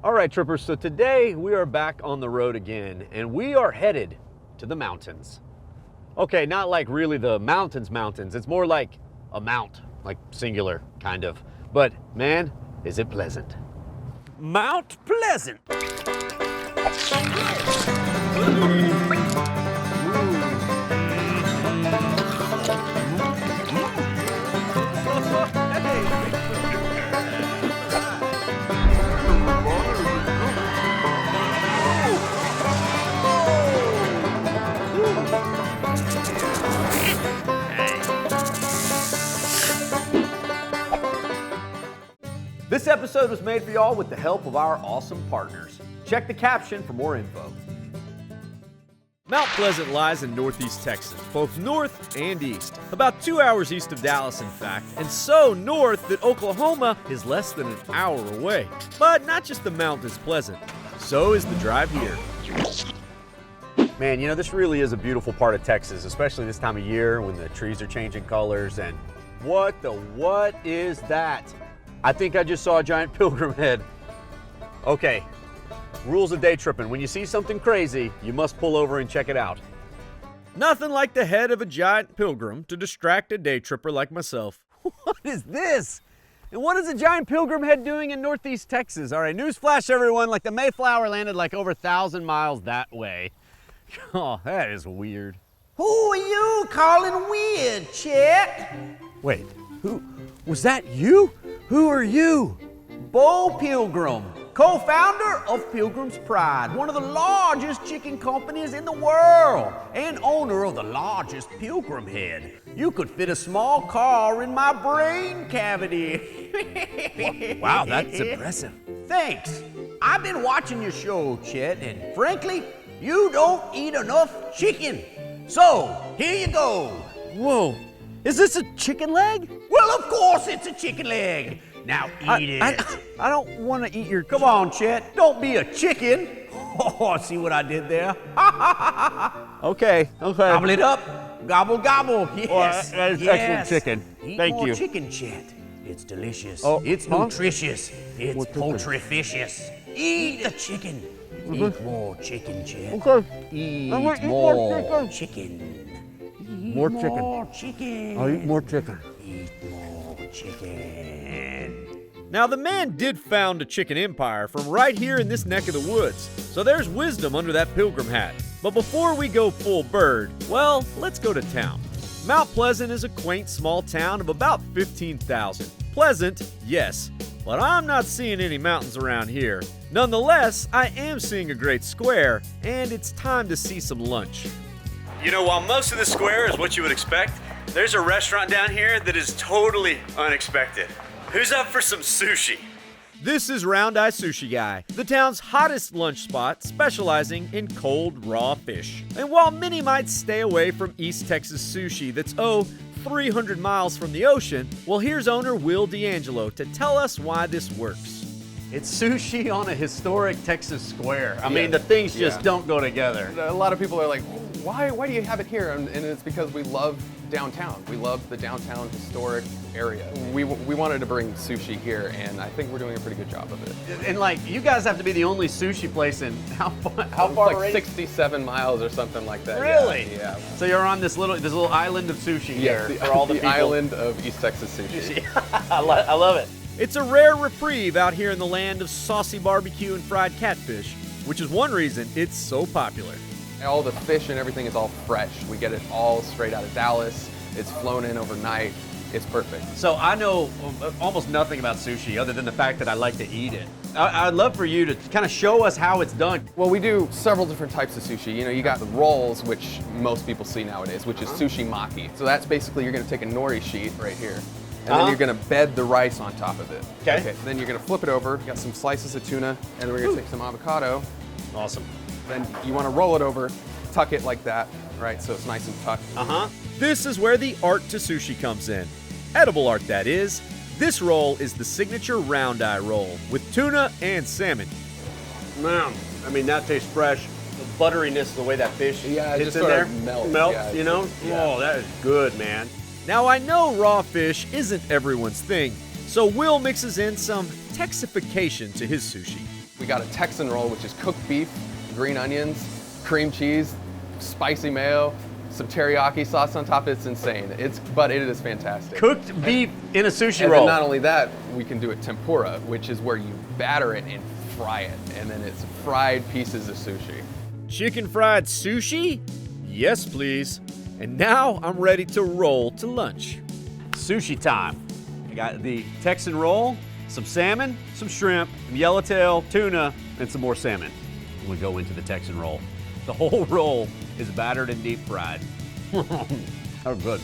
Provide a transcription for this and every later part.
All right, trippers, so today we are back on the road again, and we are headed to the mountains. Okay, not like really the mountains. It's more like a mount, like singular, kind of. But man, is it pleasant. Mount Pleasant. This episode was made for y'all with the help of our awesome partners. Check the caption for more info. Mount Pleasant lies in northeast Texas, both north and east. About 2 hours east of Dallas, in fact, and so north that Oklahoma is less than an hour away. But not just the mount is pleasant, so is the drive here. Man, you know, this really is a beautiful part of Texas, especially this time of year when the trees are changing colors. And what is that? I think I just saw a giant Pilgrim Head. Okay, rules of day tripping. When you see something crazy, you must pull over and check it out. Nothing like the head of a giant pilgrim to distract a day tripper like myself. What is this? And what is a giant Pilgrim Head doing in northeast Texas? All right, newsflash everyone, like the Mayflower landed like over 1,000 miles that way. Oh, that is weird. Who are you calling weird, Chet? Wait, who, was that you? Who are you? Bo Pilgrim, co-founder of Pilgrim's Pride, one of the largest chicken companies in the world, and owner of the largest Pilgrim Head. You could fit a small car in my brain cavity. Wow, that's impressive. Thanks. I've been watching your show, Chet, and frankly, you don't eat enough chicken. So, here you go. Whoa, is this a chicken leg? Well, of course it's a chicken leg. Now eat it. I don't want to eat your... Come on, Chet. Don't be a chicken. Oh, see what I did there? Okay. Gobble it up. Gobble, gobble. Yes. That is yes. excellent chicken. Eat Thank more you. chicken, Chet. It's delicious. Oh, it's huh? nutritious. It's poultry-ficious. Eat the chicken. Eat more chicken, Chet. Okay. Eat I'm gonna eat more chicken. Eat More chicken. more chicken. I'll eat more chicken. Eat more chicken. Now, the man did found a chicken empire from right here in this neck of the woods, so there's wisdom under that pilgrim hat. But before we go full bird, well, let's go to town. Mount Pleasant is a quaint small town of about 15,000. Pleasant, yes, but I'm not seeing any mountains around here. Nonetheless, I am seeing a great square, and it's time to see some lunch. You know, while most of the square is what you would expect, there's a restaurant down here that is totally unexpected. Who's up for some sushi? This is Round Eye Sushi Guy, the town's hottest lunch spot specializing in cold, raw fish. And while many might stay away from East Texas sushi that's, 300 miles from the ocean, well, here's owner Will D'Angelo to tell us why this works. It's sushi on a historic Texas square. I mean, the things just don't go together. A lot of people are like, why do you have it here? And it's because we love downtown. We love the downtown historic area. We wanted to bring sushi here, and I think we're doing a pretty good job of it. And like, you guys have to be the only sushi place in how far It's like away? 67 miles or something like that. Really? Yeah. So you're on this little island of sushi here Yes, for all the the people. island of East Texas sushi. I love it. It's a rare reprieve out here in the land of saucy barbecue and fried catfish, which is one reason it's so popular. All the fish and everything is all fresh. We get it all straight out of Dallas. It's flown in overnight. It's perfect. So I know almost nothing about sushi other than the fact that I like to eat it. I'd love for you to kind of show us how it's done. Well, we do several different types of sushi. You know, you got the rolls, which most people see nowadays, which is sushi maki. So that's basically, you're gonna take a nori sheet right here, and then you're gonna bed the rice on top of it. Okay. Then you're gonna flip it over, you got some slices of tuna, and then we're gonna take some avocado. Awesome. Then you wanna roll it over, tuck it like that, right? So it's nice and tucked. This is where the art to sushi comes in. Edible art, that is. This roll is the signature round eye roll with tuna and salmon. Man, I mean, that tastes fresh. The butteriness, the way that fish Yeah, it hits just in sort there. of melts. Melts, Yeah, you know? yeah. Oh, that is good, man. Now, I know raw fish isn't everyone's thing, so Will mixes in some Texification to his sushi. We got a Texan roll, which is cooked beef, green onions, cream cheese, spicy mayo, some teriyaki sauce on top. It's insane. But it is fantastic. Cooked beef in a sushi And roll. then not only that, we can do it tempura, which is where you batter it and fry it, and then it's fried pieces of sushi. Chicken fried sushi? Yes, please. And now I'm ready to roll to lunch. Sushi time. I got the Texan roll, some salmon, some shrimp, some yellowtail, tuna, and some more salmon. We go into the Texan roll. The whole roll is battered and deep fried. Oh, good.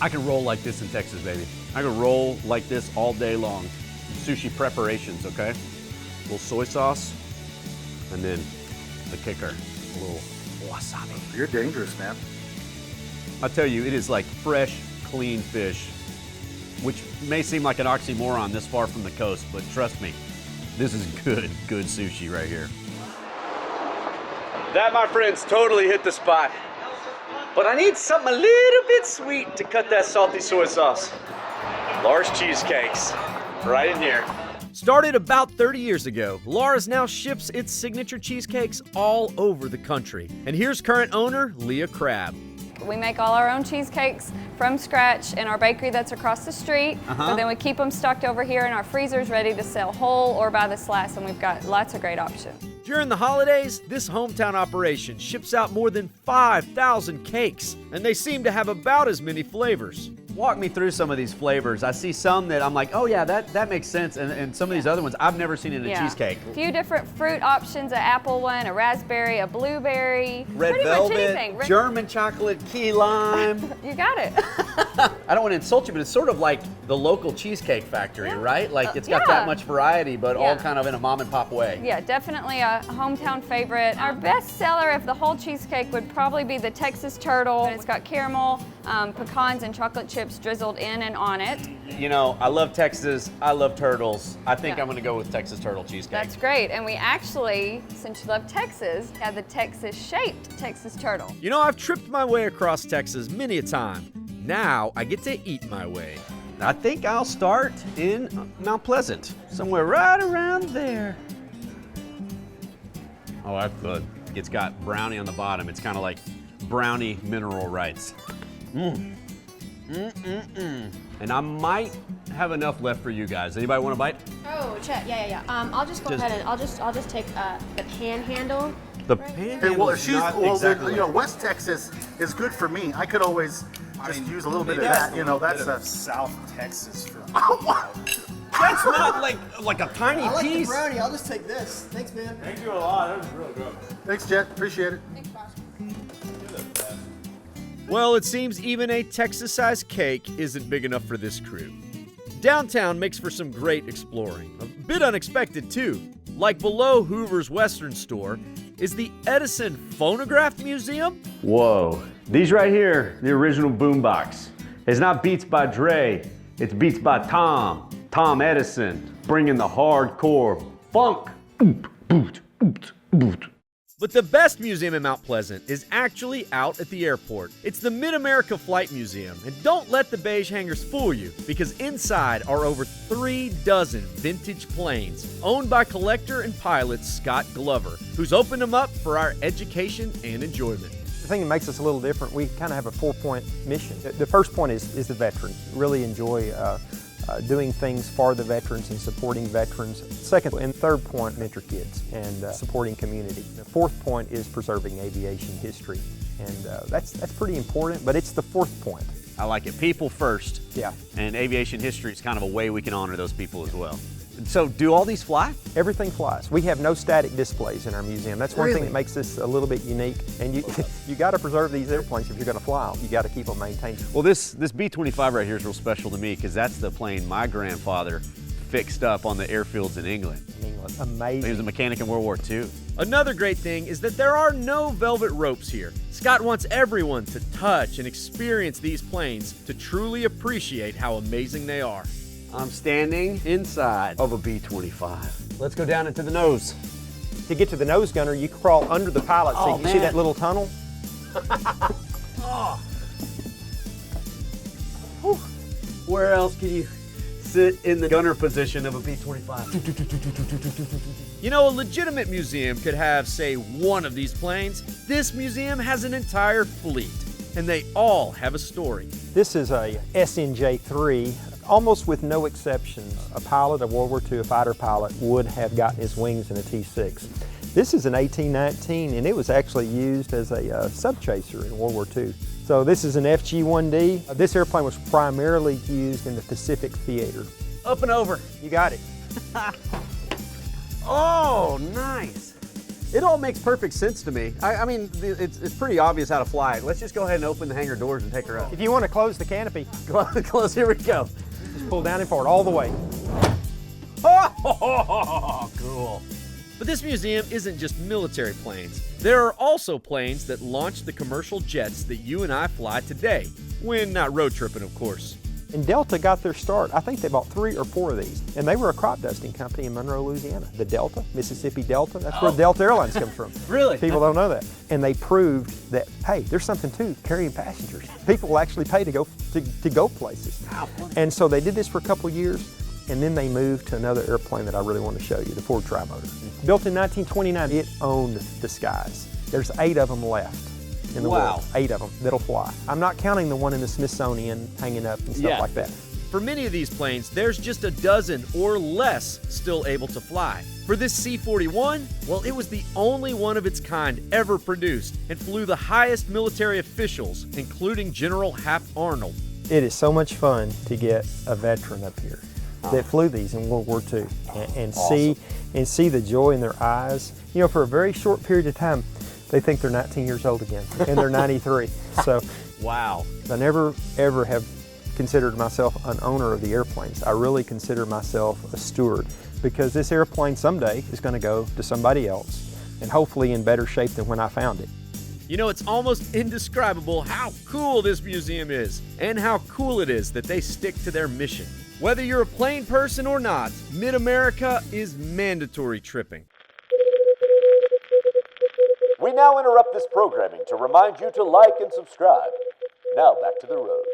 I can roll like this in Texas, baby. I can roll like this all day long. Sushi preparations, okay? A little soy sauce, and then the kicker, a little wasabi. You're dangerous, man. I tell you, it is like fresh, clean fish, which may seem like an oxymoron this far from the coast, but trust me, this is good sushi right here. That, my friends, totally hit the spot. But I need something a little bit sweet to cut that salty soy sauce. Laura's Cheesecakes, right in here. Started about 30 years ago, Laura's now ships its signature cheesecakes all over the country. And here's current owner, Leah Crabb. We make all our own cheesecakes from scratch in our bakery that's across the street, but then we keep them stocked over here in our freezers ready to sell whole or by the slice, and we've got lots of great options. During the holidays, this hometown operation ships out more than 5,000 cakes, and they seem to have about as many flavors. Walk me through some of these flavors. I see some that I'm like, oh yeah, that makes sense, and some of these other ones I've never seen in a cheesecake. A few different fruit options, an apple one, a raspberry, a blueberry, Red pretty velvet, much anything. German chocolate, key lime. You got it. I don't want to insult you, but it's sort of like the local Cheesecake Factory, right? Like it's got that much variety, but all kind of in a mom and pop way. Yeah, definitely a hometown favorite. Our best seller of the whole cheesecake would probably be the Texas Turtle. It's got caramel, pecans, and chocolate chips drizzled in and on it. You know, I love Texas, I love turtles. I think I'm gonna go with Texas Turtle Cheesecake. That's great, and we actually, since you love Texas, have the Texas-shaped Texas Turtle. You know, I've tripped my way across Texas many a time. Now I get to eat my way. I think I'll start in Mount Pleasant, somewhere right around there. Oh, that's good. It's got brownie on the bottom. It's kind of like brownie mineral rights. And I might have enough left for you guys. Anybody want a bite? Oh, check. Yeah. I'll just go ahead and I'll just take the panhandle. The Hey, well, if she's, you know, West Texas is good for me. I could always just use a little bit of that. You know, that's a South Texas for me. That's not like a tiny I like piece. the brownie. I'll just take this. Thanks, man. Thank you a lot. That was real good. Thanks, Jet. Appreciate it. Well, it seems even a Texas-sized cake isn't big enough for this crew. Downtown makes for some great exploring. A bit unexpected, too. Like below Hoover's Western store is the Edison Phonograph Museum. Whoa. These right here, the original boombox. It's not Beats by Dre, it's Beats by Tom Edison, bringing the hardcore funk. But the best museum in Mount Pleasant is actually out at the airport. It's the MidAmerica Flight Museum, and don't let the beige hangars fool you, because inside are over 3 dozen vintage planes owned by collector and pilot Scott Glover, who's opened them up for our education and enjoyment. The thing that makes us a little different, we kind of have a 4-point mission. The first point is the veterans. Really enjoy doing things for the veterans and supporting veterans. Second and third point, mentor kids and supporting community. The fourth point is preserving aviation history. And that's pretty important, but it's the fourth point. I like it. People first. Yeah. And aviation history is kind of a way we can honor those people as well. So do all these fly? Everything flies. We have no static displays in our museum. That's one thing that makes this a little bit unique. And you got to preserve these airplanes if you're going to fly them. You got to keep them maintained. Well, this B-25 right here is real special to me because that's the plane my grandfather fixed up on the airfields in England. Amazing. He was a mechanic in World War II. Another great thing is that there are no velvet ropes here. Scott wants everyone to touch and experience these planes to truly appreciate how amazing they are. I'm standing inside of a B-25. Let's go down into the nose. To get to the nose gunner, you crawl under the pilot seat. You see that little tunnel? Where else can you sit in the gunner position of a B-25. You know, a legitimate museum could have, say, one of these planes. This museum has an entire fleet, and they all have a story. This is a SNJ-3, almost with no exceptions. A pilot of World War II, a fighter pilot, would have gotten his wings in a T-6. This is an 1819, and it was actually used as a sub-chaser in World War II. So this is an FG-1D. This airplane was primarily used in the Pacific Theater. Up and over. You got it. Oh, nice. It all makes perfect sense to me. I mean, it's pretty obvious how to fly it. Let's just go ahead and open the hangar doors and take her up. If you want to close the canopy, Close, here we go. just pull down and forward all the way. Oh, cool. But this museum isn't just military planes. There are also planes that launch the commercial jets that you and I fly today, when not road tripping, of course. And Delta got their start. I think they bought 3 or 4 of these. And they were a crop dusting company in Monroe, Louisiana. The Delta, Mississippi Delta, that's where Delta Airlines comes from. Really? People don't know that. And they proved that, hey, there's something to carrying passengers. People will actually pay to go places. And so they did this for a couple years, and then they moved to another airplane that I really want to show you, the Ford Tri-Motor. Built in 1929, it owned the skies. There's 8 of them left in the world. 8 of them that'll fly. I'm not counting the one in the Smithsonian hanging up and stuff like that. For many of these planes, there's just a dozen or less still able to fly. For this C-41, well, it was the only one of its kind ever produced and flew the highest military officials, including General Hap Arnold. It is so much fun to get a veteran up here that flew these in World War II and see the joy in their eyes. You know, for a very short period of time, they think they're 19 years old again, and they're 93. So, wow. I never, ever have considered myself an owner of the airplanes. I really consider myself a steward, because this airplane someday is going to go to somebody else, and hopefully in better shape than when I found it. You know, it's almost indescribable how cool this museum is, and how cool it is that they stick to their mission. Whether you're a plane person or not, MidAmerica is mandatory tripping. We now interrupt this programming to remind you to like and subscribe. Now back to the road.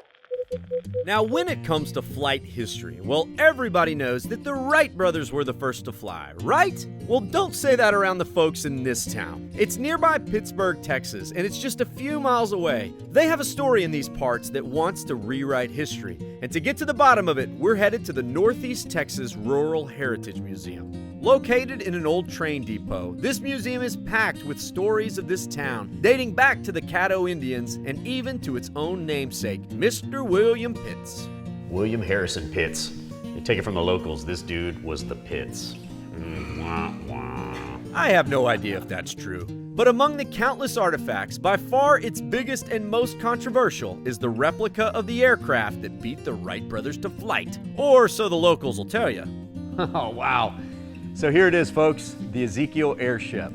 Now, when it comes to flight history, well, everybody knows that the Wright brothers were the first to fly, right? Well, don't say that around the folks in this town. It's nearby Pittsburg, Texas, and it's just a few miles away. They have a story in these parts that wants to rewrite history. And to get to the bottom of it, we're headed to the Northeast Texas Rural Heritage Museum. Located in an old train depot, this museum is packed with stories of this town, dating back to the Caddo Indians and even to its own namesake, Mr. William Pitts. William Harrison Pitts. You take it from the locals, this dude was the Pitts. I have no idea if that's true, but among the countless artifacts, by far its biggest and most controversial is the replica of the aircraft that beat the Wright brothers to flight, or so the locals will tell you. Oh, wow. So here it is, folks, the Ezekiel Airship.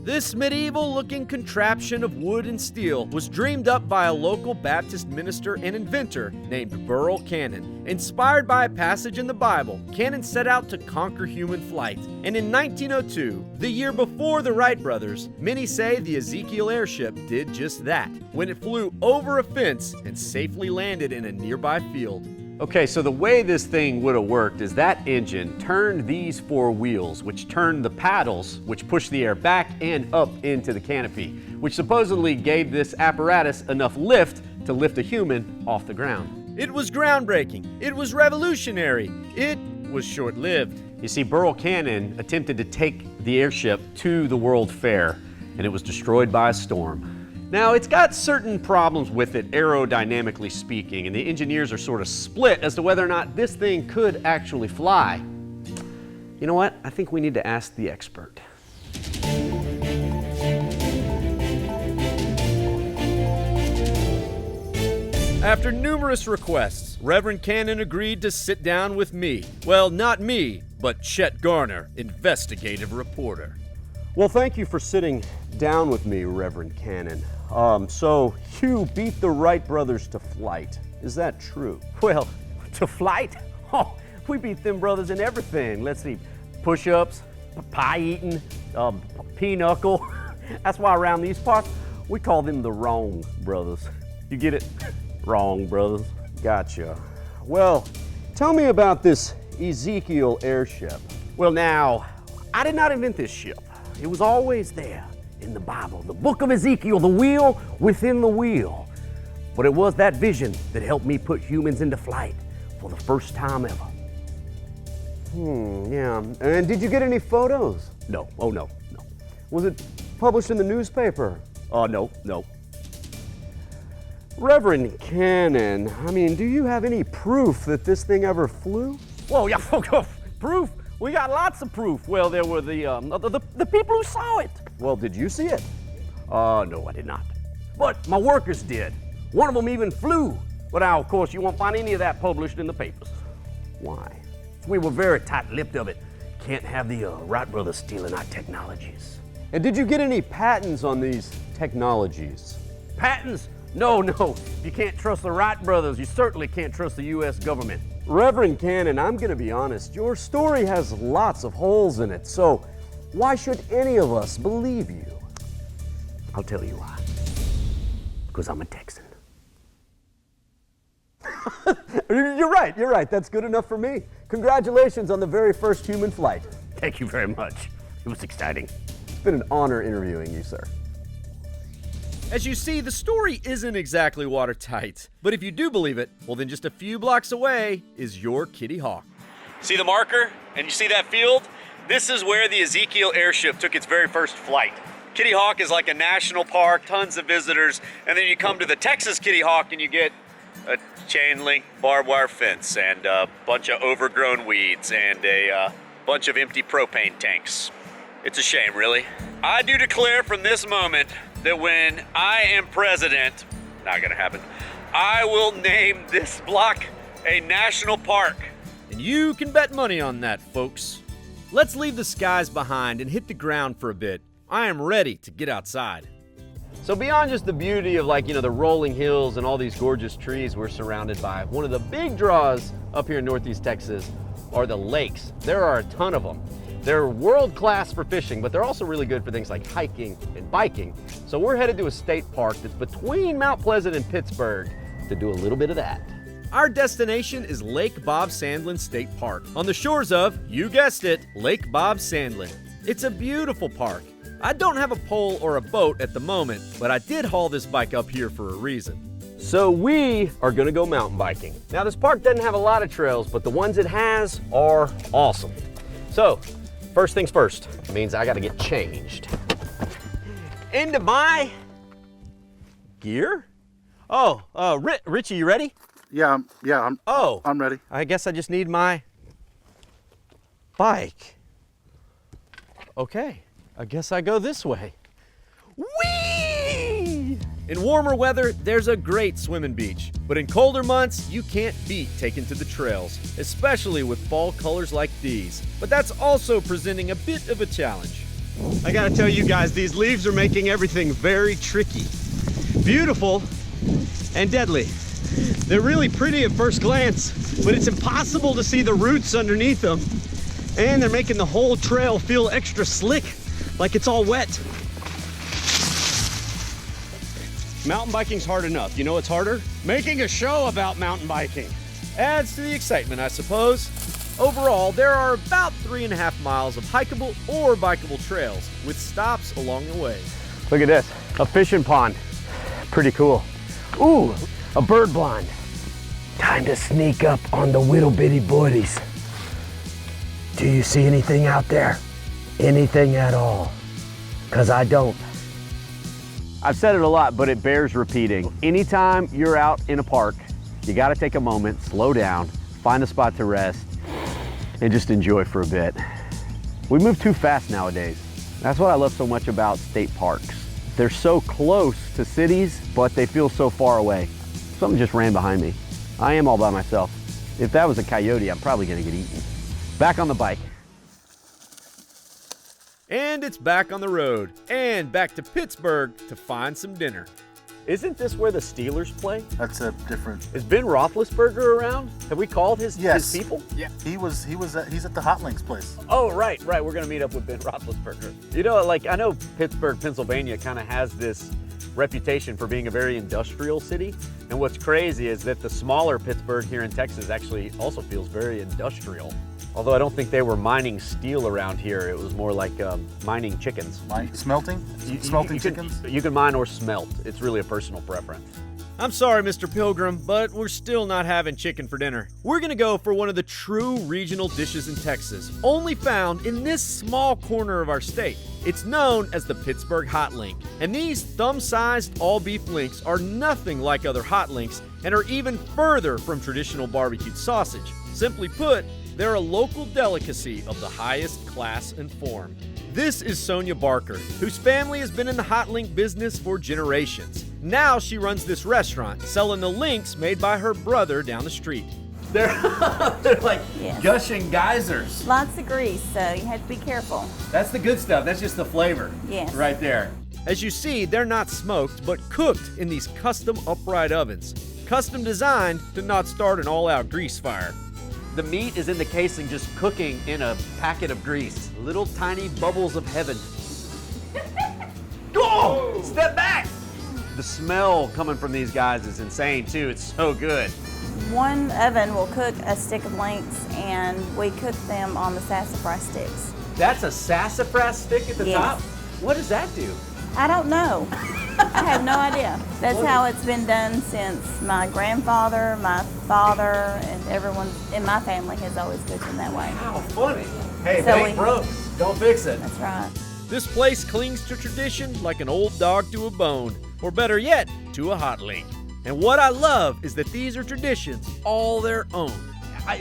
This medieval-looking contraption of wood and steel was dreamed up by a local Baptist minister and inventor named Reverend Cannon. Inspired by a passage in the Bible, Cannon set out to conquer human flight. And in 1902, the year before the Wright brothers, many say the Ezekiel Airship did just that, when it flew over a fence and safely landed in a nearby field. Okay, so the way this thing would have worked is that engine turned these 4 wheels, which turned the paddles, which pushed the air back and up into the canopy, which supposedly gave this apparatus enough lift to lift a human off the ground. It was groundbreaking. It was revolutionary. It was short-lived. You see, Reverend Cannon attempted to take the airship to the World Fair, and it was destroyed by a storm. Now, it's got certain problems with it, aerodynamically speaking, and the engineers are sort of split as to whether or not this thing could actually fly. You know what? I think we need to ask the expert. After numerous requests, Reverend Cannon agreed to sit down with me. Well, not me, but Chet Garner, investigative reporter. Well, thank you for sitting down with me, Reverend Cannon. So you beat the Wright brothers to flight. Is that true? Well, to flight? Oh, we beat them brothers in everything. Let's see, push-ups, pie eating, pinochle. That's why around these parts, we call them the wrong brothers. You get it? Wrong brothers. Gotcha. Well, Tell me about this Ezekiel Airship. Well, now, I did not invent this ship. It was always there in the Bible, the book of Ezekiel, the wheel within the wheel. But it was that vision that helped me put humans into flight for the first time ever. Yeah. And did you get any photos? No, oh no. Was it published in the newspaper? No. Reverend Cannon, I mean, do you have any proof that this thing ever flew? Well, yeah, proof. We got lots of proof. Well, there were the people who saw it. Well, did you see it? No, I did not. But my workers did. One of them even flew. But now, of course, you won't find any of that published in the papers. Why? We were very tight-lipped of it. Can't have the Wright brothers stealing our technologies. And did you get any patents on these technologies? Patents? No. You can't trust the Wright brothers. You certainly can't trust the U.S. government. Reverend Cannon, I'm gonna be honest, your story has lots of holes in it, so why should any of us believe you? I'll tell you why. Because I'm a Texan. You're right, that's good enough for me. Congratulations on the very first human flight. Thank you very much. It was exciting. It's been an honor interviewing you, sir. As you see, the story isn't exactly watertight, but if you do believe it, well then just a few blocks away is your Kitty Hawk. See the marker? And you see that field? This is where the Ezekiel Airship took its very first flight. Kitty Hawk is like a national park, tons of visitors, and then you come to the Texas Kitty Hawk and you get a chain link barbed wire fence and a bunch of overgrown weeds and a bunch of empty propane tanks. It's a shame, really. I do declare from this moment that when I am president, not gonna happen, I will name this block a national park. And you can bet money on that, folks. Let's leave the skies behind and hit the ground for a bit. I am ready to get outside. So beyond just the beauty of the rolling hills and all these gorgeous trees we're surrounded by, one of the big draws up here in Northeast Texas are the lakes. There are a ton of them. They're world-class for fishing, but they're also really good for things like hiking and biking. So we're headed to a state park that's between Mount Pleasant and Pittsburgh to do a little bit of that. Our destination is Lake Bob Sandlin State Park, on the shores of, you guessed it, Lake Bob Sandlin. It's a beautiful park. I don't have a pole or a boat at the moment, but I did haul this bike up here for a reason. So we are gonna go mountain biking. Now this park doesn't have a lot of trails, but the ones it has are awesome. So, first things first, means I gotta get changed. Into my gear? Richie, you ready? Yeah, I'm ready. I guess I just need my bike. Okay, I guess I go this way. Whee! In warmer weather, there's a great swimming beach, but in colder months, you can't beat taking to the trails, especially with fall colors like these. But that's also presenting a bit of a challenge. I gotta tell you guys, these leaves are making everything very tricky. Beautiful and deadly. They're really pretty at first glance, but it's impossible to see the roots underneath them. And they're making the whole trail feel extra slick, like it's all wet. Mountain biking's hard enough. You know what's harder? Making a show about mountain biking. Adds to the excitement, I suppose. Overall, there are about 3.5 miles of hikeable or bikeable trails, with stops along the way. Look at this, a fishing pond. Pretty cool. Ooh, a bird blind. Time to sneak up on the little bitty buddies. Do you see anything out there? Anything at all? 'Cause I don't. I've said it a lot, but it bears repeating. Anytime you're out in a park, you gotta take a moment, slow down, find a spot to rest, and just enjoy for a bit. We move too fast nowadays. That's what I love so much about state parks. They're so close to cities, but they feel so far away. Something just ran behind me. I am all by myself. If that was a coyote, I'm probably gonna get eaten. Back on the bike. And it's back on the road, and back to Pittsburgh to find some dinner. Isn't this where the Steelers play? That's a different. Is Ben Roethlisberger around? Have we called his people? Yeah. He's at the Hot Links place. Oh, right. We're gonna meet up with Ben Roethlisberger. You know, I know Pittsburgh, Pennsylvania kind of has this reputation for being a very industrial city. And what's crazy is that the smaller Pittsburgh here in Texas actually also feels very industrial. Although I don't think they were mining steel around here. It was more like mining chickens. Smelting? Smelting chickens? You can mine or smelt. It's really a personal preference. I'm sorry, Mr. Pilgrim, but we're still not having chicken for dinner. We're gonna go for one of the true regional dishes in Texas, only found in this small corner of our state. It's known as the Pittsburgh Hot Link, and these thumb-sized all-beef links are nothing like other hot links and are even further from traditional barbecued sausage. Simply put, they're a local delicacy of the highest class and form. This is Sonia Barker, whose family has been in the hot link business for generations. Now she runs this restaurant, selling the links made by her brother down the street. They're like gushing geysers. Lots of grease, so you have to be careful. That's the good stuff. That's just the flavor. Yes. Right there. As you see, they're not smoked, but cooked in these custom upright ovens. Custom designed to not start an all-out grease fire. The meat is in the casing just cooking in a packet of grease. Little tiny bubbles of heaven. Oh, step back! The smell coming from these guys is insane too. It's so good. One oven will cook a stick of links, and we cook them on the sassafras sticks. That's a sassafras stick at the top? What does that do? I don't know. I have no idea. That's how it's been done since my grandfather, my father, and everyone in my family has always cooked them that way. How funny. Hey, if So it ain't broke, don't fix it. That's right. This place clings to tradition like an old dog to a bone, or better yet, to a hot link. And what I love is that these are traditions all their own.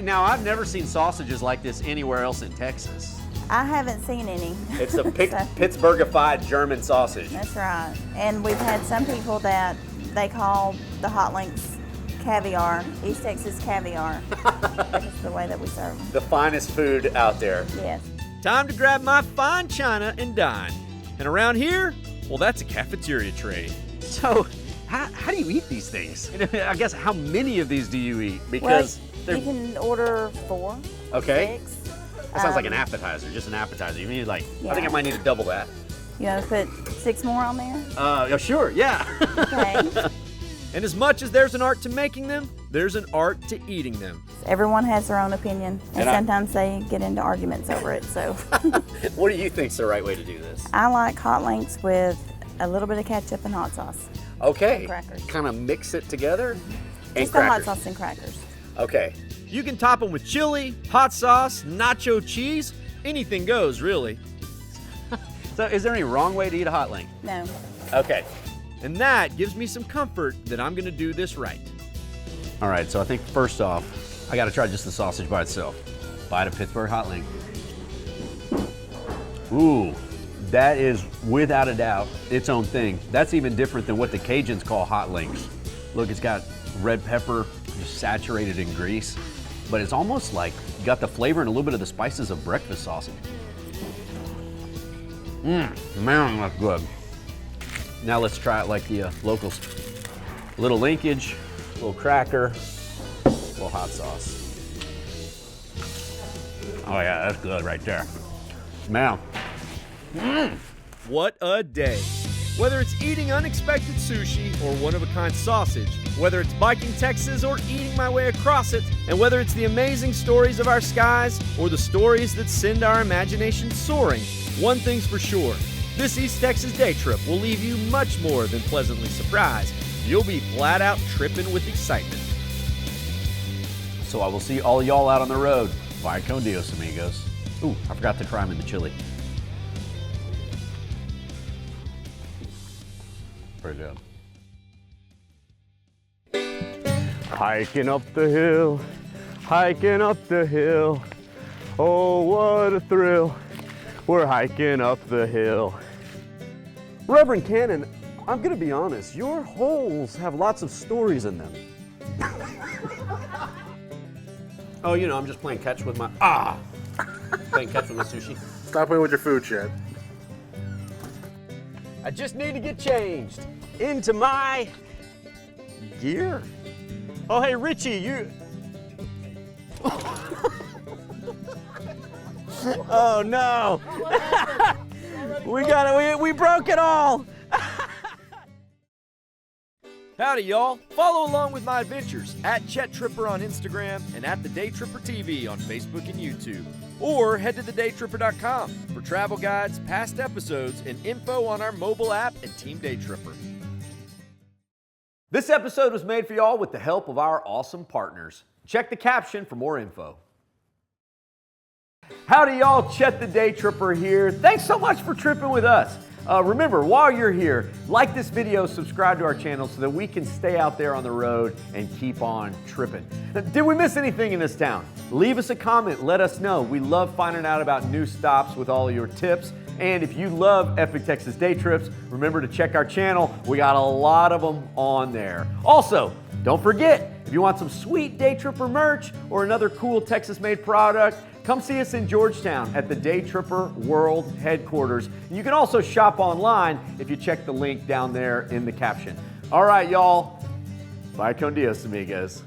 Now, I've never seen sausages like this anywhere else in Texas. I haven't seen any. It's a Pittsburghified German sausage. That's right. And we've had some people that they call the hot links caviar, East Texas caviar. That's the way that we serve them. The finest food out there. Yes. Time to grab my fine china and dine. And around here, well, that's a cafeteria tray. So, how do you eat these things? I guess, how many of these do you eat? Because you can order 4, okay. 6. That sounds like an appetizer, just an appetizer. You need like, I think I might need to double that. You want to put 6 more on there? Yeah, sure, yeah. Okay. And as much as there's an art to making them, there's an art to eating them. Everyone has their own opinion, and sometimes they get into arguments over it, so. What do you think's the right way to do this? I like hot links with a little bit of ketchup and hot sauce. Okay. And crackers. Kind of mix it together? And Just the hot sauce and crackers. Okay. You can top them with chili, hot sauce, nacho cheese, anything goes, really. So is there any wrong way to eat a hot link? No. Okay. And that gives me some comfort that I'm gonna do this right. All right, so I think first off, I gotta try just the sausage by itself. Bite of Pittsburgh hot link. Ooh, that is without a doubt its own thing. That's even different than what the Cajuns call hot links. Look, it's got red pepper just saturated in grease, but it's almost like you got the flavor and a little bit of the spices of breakfast sausage. Man, that's good. Now let's try it like the locals. A little linkage, a little cracker, a little hot sauce. Oh yeah, that's good right there. Man. What a day. Whether it's eating unexpected sushi or one-of-a-kind sausage, whether it's biking Texas or eating my way across it, and whether it's the amazing stories of our skies or the stories that send our imagination soaring, one thing's for sure, this East Texas day trip will leave you much more than pleasantly surprised. You'll be flat out tripping with excitement. So I will see all y'all out on the road. Vaya con Dios, amigos. Ooh, I forgot to try them in the chili. Pretty good. Hiking up the hill, hiking up the hill. Oh, what a thrill. We're hiking up the hill. Reverend Cannon, I'm gonna be honest, your holes have lots of stories in them. Oh, you know, I'm just playing catch with my, playing catch with my sushi. Stop playing with your food, Chad. I just need to get changed into my gear. Oh, hey, Richie, you. Oh, no. We broke it all. Howdy, y'all. Follow along with my adventures at Chet Tripper on Instagram and at The Day Tripper TV on Facebook and YouTube. Or head to thedaytripper.com for travel guides, past episodes, and info on our mobile app and Team Day Tripper. This episode was made for y'all with the help of our awesome partners. Check the caption for more info. Howdy y'all, Chet the Day Tripper here. Thanks so much for tripping with us. Remember, while you're here, like this video, subscribe to our channel so that we can stay out there on the road and keep on tripping. Did we miss anything in this town? Leave us a comment, let us know. We love finding out about new stops with all of your tips. And if you love Epic Texas Day Trips, remember to check our channel. We got a lot of them on there. Also, don't forget, if you want some sweet Day Tripper merch or another cool Texas-made product, come see us in Georgetown at the Day Tripper World Headquarters. You can also shop online if you check the link down there in the caption. All right, y'all. Bye con Dios, amigos.